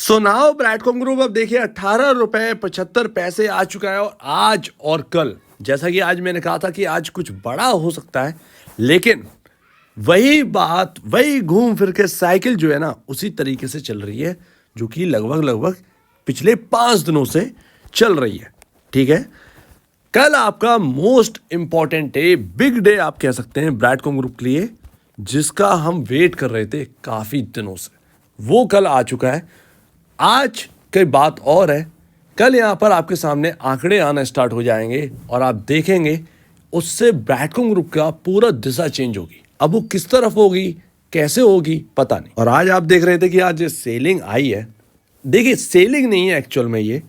So now ब्रैडकॉम group अब देखिए 18 रुपए 75 पैसे आ चुका है। और आज और कल, जैसा कि आज मैंने कहा था कि आज कुछ बड़ा हो सकता है, लेकिन वही बात, वही घूम फिर के साइकिल जो है ना उसी तरीके से चल रही है, जो कि लगभग लगभग पिछले 5 दिनों से चल रही है। ठीक है, कल आपका most important day, big day आप कह सकते हैं ब्रैडकॉम ग्रुप के लिए, जिसका हम वेट कर रहे थे काफी दिनों से, वो कल आ चुका है। आज की बात और है, कल यहाँ पर आपके सामने आंकड़े आना स्टार्ट हो जाएंगे और आप देखेंगे उससे ब्रैडकॉम ग्रुप का पूरा दिशा चेंज होगी। अब वो किस तरफ होगी, कैसे होगी, पता नहीं। और आज आप देख रहे थे कि आज सेलिंग आई है। देखिए, सेलिंग नहीं है एक्चुअल में ये,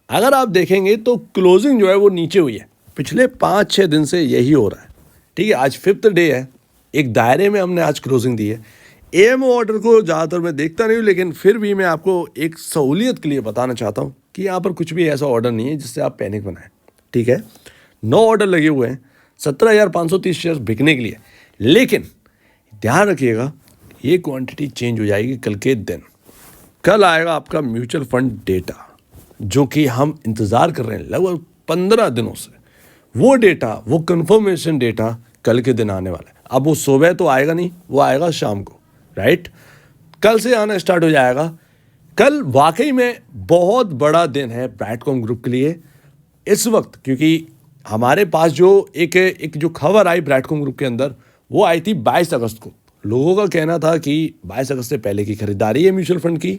अगर आप देखेंगे तो क्लोजिंग जो है वो नीचे हुई है। पिछले 5-6 दिन से यही हो रहा है। ठीक है, आज 5th डे है, एक दायरे में हमने आज क्लोजिंग दी है। एएमओ ऑर्डर को ज़्यादातर मैं देखता नहीं हूँ, लेकिन फिर भी मैं आपको एक सहूलियत के लिए बताना चाहता हूँ कि यहाँ पर कुछ भी ऐसा ऑर्डर नहीं है जिससे आप पैनिक बनाएं। ठीक है, 9 ऑर्डर लगे हुए हैं, 17,530 शेयर बिकने के लिए। लेकिन ध्यान रखिएगा, ये क्वांटिटी चेंज हो जाएगी कल के दिन। कल आएगा आपका म्यूचुअल फंड डेटा, जो कि हम इंतज़ार कर रहे हैं लगभग 15 दिनों से। वो डेटा, वो कंफर्मेशन डेटा कल के दिन आने वाला है। अब वो सुबह तो आएगा नहीं, वो आएगा शाम को, राइट? कल से आना स्टार्ट हो जाएगा। कल वाकई में बहुत बड़ा दिन है ब्रैडकॉम ग्रुप के लिए इस वक्त, क्योंकि हमारे पास जो एक जो खबर आई ब्रैडकॉम ग्रुप के अंदर, वो आई थी 22 अगस्त को। लोगों का कहना था कि 22 अगस्त से पहले की खरीदारी है म्यूचुअल फंड की।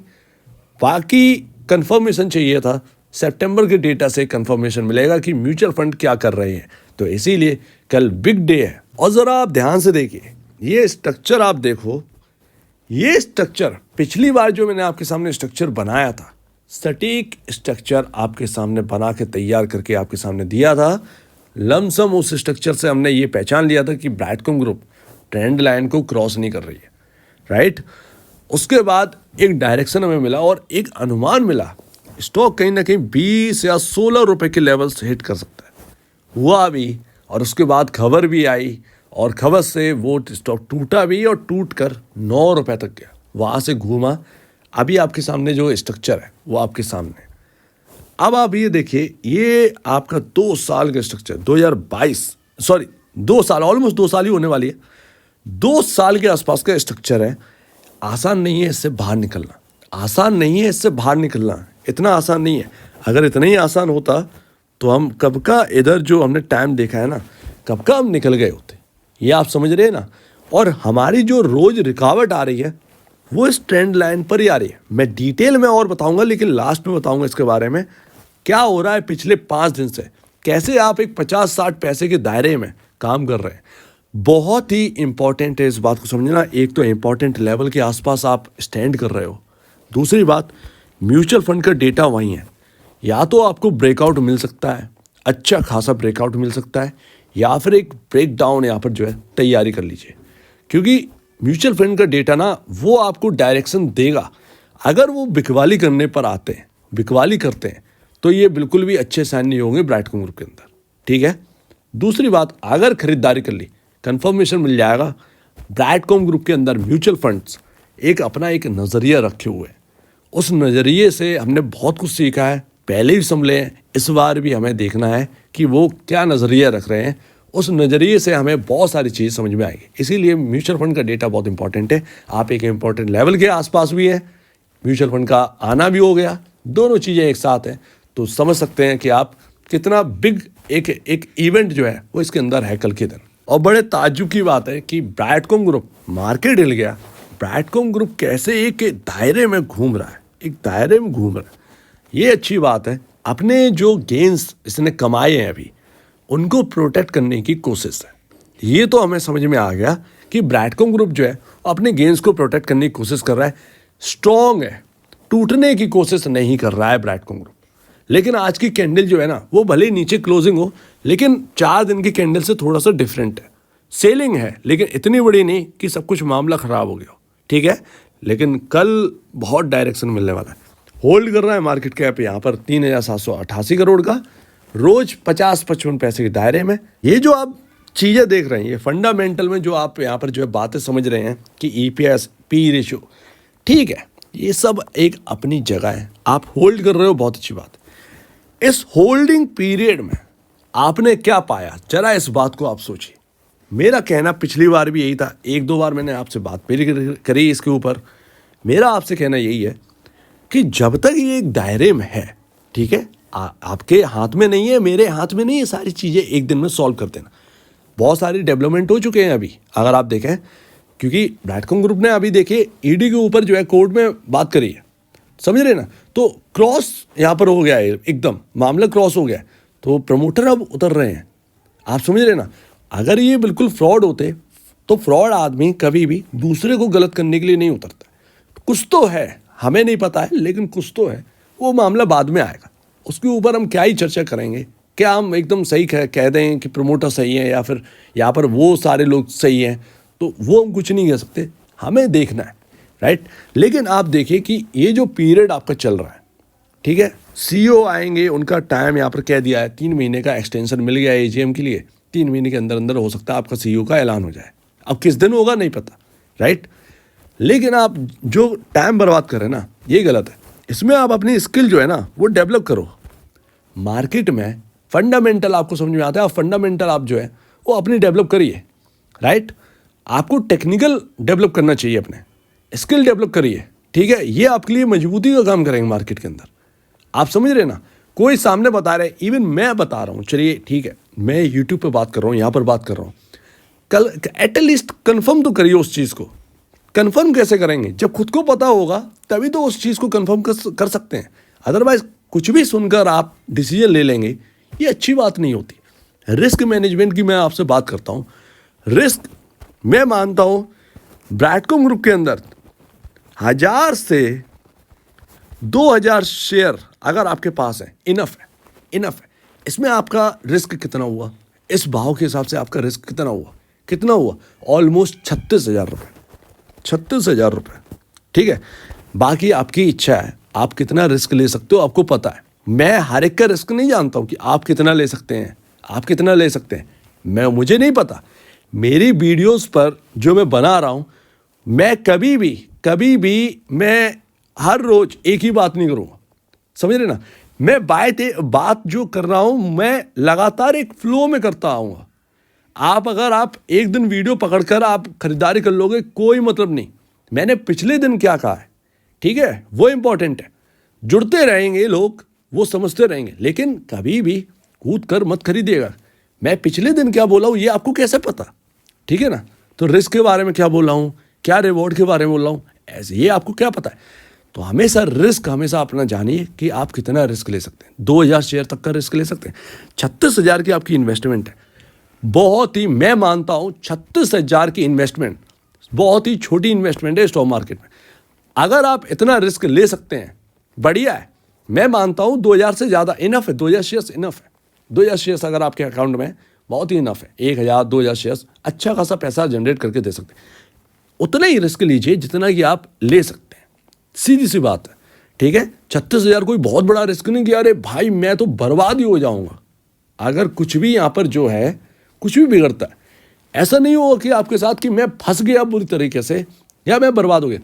बाकी कंफर्मेशन चाहिए था, सितंबर के डेटा से कंफर्मेशन मिलेगा कि म्यूचुअल फंड क्या कर रहे हैं। तो इसीलिए कल बिग डे है। और ज़रा आप ध्यान से देखिए, ये स्ट्रक्चर आप देखो, ये स्ट्रक्चर पिछली बार जो मैंने आपके सामने स्ट्रक्चर बनाया था, सटीक स्ट्रक्चर आपके सामने बना के तैयार करके आपके सामने दिया था। लमसम उस स्ट्रक्चर से हमने ये पहचान लिया था कि ब्रैडकॉम ग्रुप ट्रेंड लाइन को क्रॉस नहीं कर रही है, राइट? उसके बाद एक डायरेक्शन हमें मिला और एक अनुमान मिला, स्टॉक कहीं ना कहीं 20 या 16 रुपए के लेवल से हिट कर सकता है। हुआ भी, और उसके बाद खबर भी आई, और खबर से वो स्टॉक टूटा भी और टूट कर 9 रुपए तक गया, वहाँ से घूमा। अभी आपके सामने जो स्ट्रक्चर है वो आपके सामने। अब आप ये देखिए, ये आपका 2 साल का स्ट्रक्चर, 2 साल, ऑलमोस्ट 2 साल ही होने वाली है। 2 साल के आसपास का स्ट्रक्चर है। आसान नहीं है इससे बाहर निकलना, आसान नहीं है इससे बाहर निकलना, इतना आसान नहीं है। अगर इतना ही आसान होता तो हम कब का, इधर जो हमने टाइम देखा है ना, कब का हम निकल गए होते। ये आप समझ रहे हैं ना? और हमारी जो रोज रुकावट आ रही है वो इस ट्रेंड लाइन पर ही आ रही है। मैं डिटेल में और बताऊंगा, लेकिन लास्ट में बताऊंगा इसके बारे में क्या हो रहा है पिछले 5 दिन से, कैसे आप एक 50-60 पैसे के दायरे में काम कर रहे हैं। बहुत ही इंपॉर्टेंट है इस बात को समझना। एक तो इंपॉर्टेंट लेवल के आसपास आप स्टैंड कर रहे हो, दूसरी बात म्यूचुअल फंड का डेटा वहीं है। या तो आपको ब्रेकआउट मिल सकता है, अच्छा खासा ब्रेकआउट मिल सकता है, या फिर एक ब्रेक डाउन यहाँ पर जो है तैयारी कर लीजिए, क्योंकि म्यूचुअल फंड का डेटा ना वो आपको डायरेक्शन देगा। अगर वो बिकवाली करने पर आते हैं, बिकवाली करते हैं, तो ये बिल्कुल भी अच्छे साइन नहीं होंगे ब्रैडकॉम ग्रुप के अंदर। ठीक है, दूसरी बात, अगर खरीदारी कर ली, कंफर्मेशन मिल जाएगा, ब्रैडकॉम ग्रुप के अंदर म्यूचुअल फंड्स एक अपना एक नज़रिया रखे हुए हैं। उस नज़रिए से हमने बहुत कुछ सीखा है, पहले भी समझे हैं, इस बार भी हमें देखना है कि वो क्या नज़रिया रख रहे हैं। उस नज़रिए से हमें बहुत सारी चीज़ समझ में आएगी। इसीलिए म्यूचुअल फंड का डेटा बहुत इंपॉर्टेंट है। आप एक इंपॉर्टेंट लेवल के आसपास भी है, म्यूचुअल फंड का आना भी हो गया, दोनों चीज़ें एक साथ हैं, तो समझ सकते हैं कि आप कितना बिग एक इवेंट जो है वो इसके अंदर है कल के दिन। और बड़े ताज्जुब की बात है कि ब्रैडकॉम ग्रुप, मार्केट हिल गया, ब्रैडकॉम ग्रुप कैसे एक दायरे में घूम रहा है, एक दायरे में घूम रहा है। ये अच्छी बात है। अपने जो गेन्स इसने कमाए हैं अभी, उनको प्रोटेक्ट करने की कोशिश है। ये तो हमें समझ में आ गया कि ब्रैडकॉम ग्रुप जो है अपने गेन्स को प्रोटेक्ट करने की कोशिश कर रहा है, स्ट्रॉन्ग है, टूटने की कोशिश नहीं कर रहा है ब्रैडकॉम ग्रुप। लेकिन आज की कैंडल जो है ना, वो भले ही नीचे क्लोजिंग हो, लेकिन 4 दिन की कैंडल से थोड़ा सा डिफरेंट है। सेलिंग है, लेकिन इतनी बड़ी नहीं कि सब कुछ मामला खराब हो गया। ठीक है, लेकिन कल बहुत डायरेक्शन मिलने वाला है। होल्ड कर रहा है मार्केट कैप यहाँ पर 3,788 करोड़ का, रोज 50-55 पैसे के दायरे में। ये जो आप चीज़ें देख रहे हैं, ये फंडामेंटल में जो आप यहाँ पर जो है बातें समझ रहे हैं कि EPS, P रेशियो, ठीक है, ये सब एक अपनी जगह है। आप होल्ड कर रहे हो, बहुत अच्छी बात है। इस होल्डिंग पीरियड में आपने क्या पाया, जरा इस बात को आप सोचिए। मेरा कहना पिछली बार भी यही था, एक दो बार मैंने आपसे बात भी करी इसके ऊपर। मेरा आपसे कहना यही है कि जब तक ये एक दायरे में है, ठीक है, आपके हाथ में नहीं है, मेरे हाथ में नहीं है सारी चीज़ें एक दिन में सॉल्व कर देना। बहुत सारी डेवलपमेंट हो चुके हैं अभी, अगर आप देखें, क्योंकि ब्रैडकॉम ग्रुप ने अभी देखिए ईडी के ऊपर जो है कोर्ट में बात करी है, समझ रहे ना। तो क्रॉस यहाँ पर हो गया है, एकदम मामला क्रॉस हो गया है, तो प्रमोटर अब उतर रहे हैं। आप समझ रहे ना। अगर ये बिल्कुल फ्रॉड होते तो फ्रॉड आदमी कभी भी दूसरे को गलत करने के लिए नहीं उतरता। कुछ तो है, हमें नहीं पता है, लेकिन कुछ तो है। वो मामला बाद में आएगा, उसके ऊपर हम क्या ही चर्चा करेंगे। क्या हम एकदम सही कह दें कि प्रमोटर सही है या फिर यहाँ पर वो सारे लोग सही हैं, तो वो हम कुछ नहीं कह सकते। हमें देखना है, राइट। लेकिन आप देखिए कि ये जो पीरियड आपका चल रहा है, ठीक है, सीईओ आएंगे, उनका टाइम यहाँ पर कह दिया है, 3 महीने का एक्सटेंशन मिल गया है एजीएम के लिए। 3 महीने के अंदर अंदर हो सकता है आपका सीईओ का ऐलान हो जाए। अब किस दिन होगा नहीं पता, राइट। लेकिन आप जो टाइम बर्बाद कर रहे हैं ना, ये गलत है। इसमें आप अपनी स्किल जो है ना वो डेवलप करो। मार्केट में फंडामेंटल आपको समझ में आता है, और फंडामेंटल आप जो है वो अपनी डेवलप करिए, राइट। आपको टेक्निकल डेवलप करना चाहिए, अपने स्किल डेवलप करिए, ठीक है। ये आपके लिए मजबूती का काम करेंगे मार्केट के अंदर। आप समझ रहे ना। कोई सामने बता रहे, इवन मैं बता रहा हूँ, चलिए ठीक है, मैं यूट्यूब पे बात कर रहा हूँ, यहाँ पर बात कर रहा हूँ, कल एटलीस्ट कंफर्म तो करिए उस चीज़ को। कंफर्म कैसे करेंगे, जब खुद को पता होगा तभी तो उस चीज़ को कंफर्म कर सकते हैं। अदरवाइज कुछ भी सुनकर आप डिसीजन ले लेंगे, ये अच्छी बात नहीं होती। रिस्क मैनेजमेंट की मैं आपसे बात करता हूँ। रिस्क मैं मानता हूँ ब्रैडकॉम ग्रुप के अंदर 1000 से 2000 शेयर अगर आपके पास है, इनफ है, इनफ है। इसमें आपका रिस्क कितना हुआ, इस भाव के हिसाब से आपका रिस्क कितना हुआ ऑलमोस्ट 36,000 रुपये, 36,000 रुपये, ठीक है। बाकी आपकी इच्छा है, आप कितना रिस्क ले सकते हो, आपको पता है। मैं हर एक का रिस्क नहीं जानता हूँ कि आप कितना ले सकते हैं, आप कितना ले सकते हैं, मुझे नहीं पता। मेरी वीडियोस पर जो मैं बना रहा हूँ, मैं कभी भी मैं हर रोज एक ही बात नहीं करूँगा, समझ रहे ना। मैं बात जो कर रहा हूँ, मैं लगातार एक फ्लो में करता आऊँगा। अगर आप एक दिन वीडियो पकड़कर आप खरीदारी कर लोगे, कोई मतलब नहीं। मैंने पिछले दिन क्या कहा है, ठीक है, वो इंपॉर्टेंट है। जुड़ते रहेंगे लोग, वो समझते रहेंगे, लेकिन कभी भी कूद कर मत खरीदिएगा। मैं पिछले दिन क्या बोला हूँ ये आपको कैसे पता, ठीक है ना। तो रिस्क के बारे में क्या बोल रहा हूँ, क्या रिवॉर्ड के बारे में बोल रहा हूँ, ऐसे ये आपको क्या पता है। तो हमेशा अपना जानिए कि आप कितना रिस्क ले सकते हैं। 2000 शेयर तक का रिस्क ले सकते हैं। 36,000 की आपकी इन्वेस्टमेंट है, बहुत ही, मैं मानता हूँ 36,000 की इन्वेस्टमेंट बहुत ही छोटी इन्वेस्टमेंट है स्टॉक मार्केट में। अगर आप इतना रिस्क ले सकते हैं, बढ़िया है। मैं मानता हूँ 2000 से ज़्यादा इनफ है, 2000 शेयर्स इनफ है। 2000 शेयर्स अगर आपके अकाउंट में, बहुत ही इनफ है। 1000 2000 शेयर्स अच्छा खासा पैसा जनरेट करके दे सकते हैं। उतना ही रिस्क लीजिए जितना कि आप ले सकते हैं, सीधी सी बात है, ठीक है। 36,000 कोई बहुत बड़ा रिस्क नहीं कि अरे भाई मैं तो बर्बाद ही हो जाऊंगा। अगर कुछ भी यहाँ पर जो है कुछ भी बिगड़ता है, ऐसा नहीं होगा कि आपके साथ कि मैं फंस गया बुरी तरीके से या मैं बर्बाद हो गया।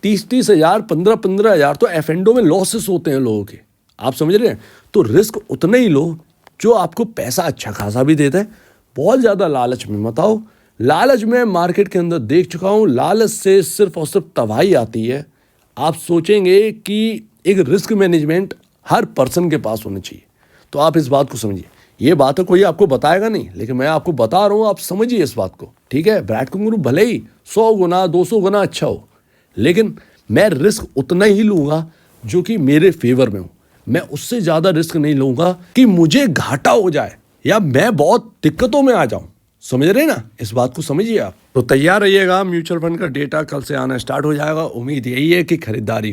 30,000 15,000 तो एफएनडो में लॉसेस होते हैं लोगों के, आप समझ रहे हैं। तो रिस्क उतना ही लो जो आपको पैसा अच्छा खासा भी देता है। बहुत ज़्यादा लालच में मत आओ। लालच में मार्केट के अंदर देख चुका हूँ, लालच से सिर्फ और सिर्फ तबाही आती है। आप सोचेंगे कि एक रिस्क मैनेजमेंट हर पर्सन के पास होना चाहिए, तो आप इस बात को समझिए। ये बात है कोई आपको बताएगा नहीं, लेकिन मैं आपको बता रहा हूँ, आप समझिए इस बात को, ठीक है। ब्रैडकॉम ग्रुप भले ही 100 गुना 200 गुना अच्छा हो, लेकिन मैं रिस्क उतना ही लूँगा जो कि मेरे फेवर में हो। मैं उससे ज़्यादा रिस्क नहीं लूँगा कि मुझे घाटा हो जाए या मैं बहुत दिक्कतों में आ जाऊँ। समझ रहे ना, इस बात को समझिए आप। तो तैयार रहिएगा, म्यूचुअल फंड का डेटा कल से आना स्टार्ट हो जाएगा। उम्मीद यही है कि खरीदारी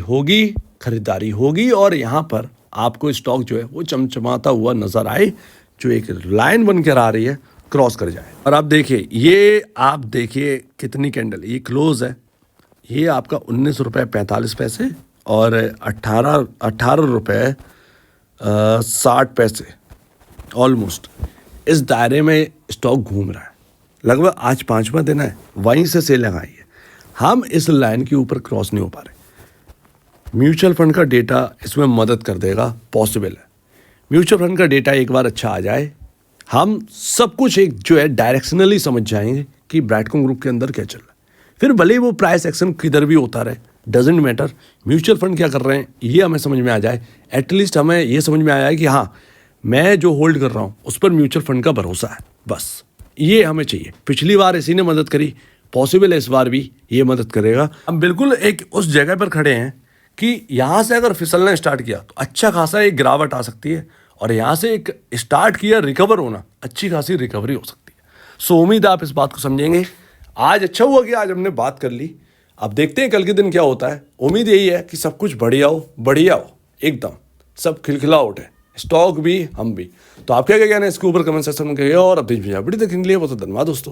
होगी और यहाँ पर आपको स्टॉक जो है वो चमचमाता हुआ नजर आए, जो एक लाइन बनकर आ रही है क्रॉस कर जाए। और आप देखिए कितनी कैंडल, ये क्लोज है, ये आपका 19 रुपये 45 पैसे और 18 रुपये 60 पैसे ऑलमोस्ट इस दायरे में स्टॉक घूम रहा है। लगभग आज 5वां दिन है, वहीं से सेल लगाई है। हम इस लाइन के ऊपर क्रॉस नहीं हो पा रहे। म्यूचुअल फंड का डेटा इसमें मदद कर देगा, पॉसिबल है। म्यूचुअल फंड का डेटा एक बार अच्छा आ जाए, हम सब कुछ एक जो है डायरेक्शनली समझ जाएंगे कि ब्राइटकॉम ग्रुप के अंदर क्या चल रहा है। फिर भले ही वो प्राइस एक्शन किधर भी होता रहे, डजेंट मैटर, म्यूचुअल फंड क्या कर रहे हैं ये हमें समझ में आ जाए। एटलीस्ट हमें ये समझ में आ जाए कि हाँ, मैं जो होल्ड कर रहा हूँ उस पर म्यूचुअल फंड का भरोसा है, बस ये हमें चाहिए। पिछली बार इसी ने मदद करी, पॉसिबल है इस बार भी ये मदद करेगा। हम बिल्कुल एक उस जगह पर खड़े हैं कि यहाँ से अगर फिसलना स्टार्ट किया तो अच्छा खासा एक गिरावट आ सकती है, और यहाँ से एक स्टार्ट किया रिकवर होना, अच्छी खासी रिकवरी हो सकती है। सो उम्मीद है आप इस बात को समझेंगे। आज अच्छा हुआ कि आज हमने बात कर ली। अब देखते हैं कल के दिन क्या होता है। उम्मीद यही है कि सब कुछ बढ़िया हो, एकदम सब खिलखिला उठे, स्टॉक भी, हम भी। तो आप क्या कहना है इसके ऊपर कमेंट सेक्शन में कहिए, और अपनी वीडियो देखने के लिए बहुत धन्यवाद दोस्तों।